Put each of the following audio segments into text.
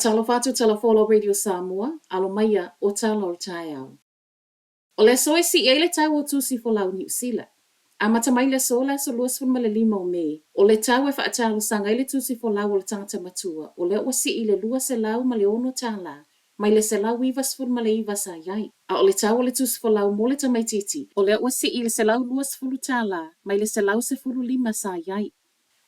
Whaatalo whātu Talafolo Radio Samoa, alo maia o talo o tai au. O le soe si e le tau o tusi fo lau New Zealand. A matamai le so le so luas fun male 5 o mei. O le tau e whaatalo sanga i le tusi fo lau o le tangata matua. O le o si i le lua se lau ma le ono tala. Mai le se lau ivas fun male ivas a iai. A o le tau o le tusi fo lau mo le tamaititi. O le o si i le se lau luas fulu tala. Mai le se lau se fulu 5 sa iai.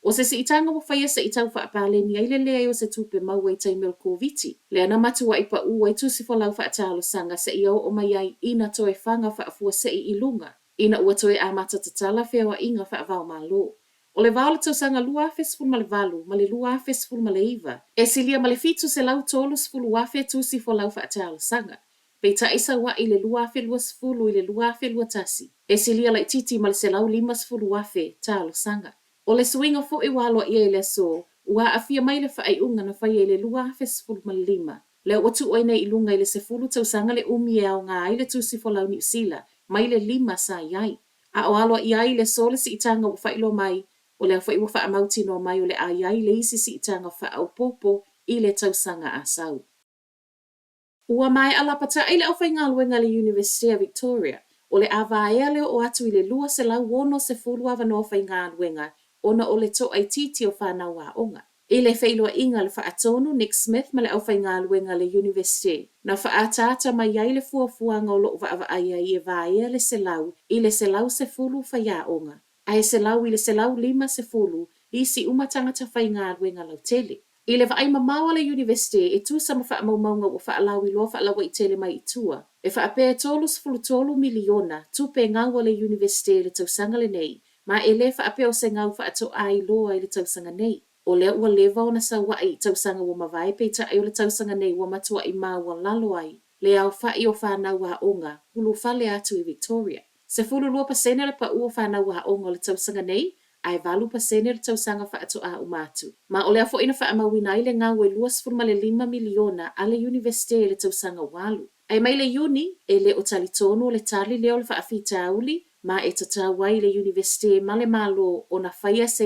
O se itanga mo whaia se itau whaapale ni aile lea o se tupe mau e taimel koviti. Le ana matua i pa ua i tusi fo lau whaatalo sanga se i o mai ai ina toe whanga whaafua se i ilunga. Ina ua toe a matatatala whewa inga whaavao malo. O le vao le tau sanga lua afes ful ma le valu, ma le lua afes ful ma le iwa. E silia ma le fitu se lau tolus fulu afe tusi fo lau whaatalo sanga. Peita isa wa i le lua afe luas fulu i le lua afe lua tasi. E silia la titi ma le se lau 5 fulu afe talo sanga. O le swinga fo i walo i e le so, ua afia mai le whaai unga na whai e le lua hafes fulu ma 5. Le watu oina i lunga i le se fulu tau sanga le umi e au ngā i le tusi fo lau New Zealand, mai le 5 sa iai. A o alo i ai le so le si itanga o whailo mai, o le whai wha amauti no mai o le ai ai le isi si itanga wha au popo i le tau sanga a sau. Ua mai alapata i le au whai ngā luenga le University of Victoria, o le awa ea leo o atu i le lua se lau wono se fulu awa no whai ngā luenga, ona o le to ai titi o whanau a onga. I le whailua inga le whaatonu Nick Smith ma le au whai ngā luenga le University. Na whaatata mai ai le fuafuanga o loo wa aia i e vaea le selau, i le selau se fulu whai a onga. Ai selau i le selau 5 se fulu, i si umatangata whai ngā luenga lau tele. I le vai mamawa le University e tu sama wha maunga o wha alau i loa wha alau i tele mai i tua. E wha apea tolus fulu tolu miliona, tupe ngāua le University le tausanga le nei. Ma e le whaapeo se ngau whaato ai loa i le tausanga nei. O lea ua lewa o na sa wa i tausanga wa mawai peita ai o le tausanga nei wa matua i maua lalo ai. Le au whai o whanau wa onga, hulu whale atu i Victoria. Se fulu 2% le pa ua whanau wa onga o le tausanga nei, ai 2% le tausanga whaato a umatu. Ma o lea fo ina whaamawina i le ngau e 2.5 miliona a le University le tausanga walu. Ai mai le uni, e le o talitonu o le tali leo le whaafita auli, ma e tatawai le University ma le malo o na whaia se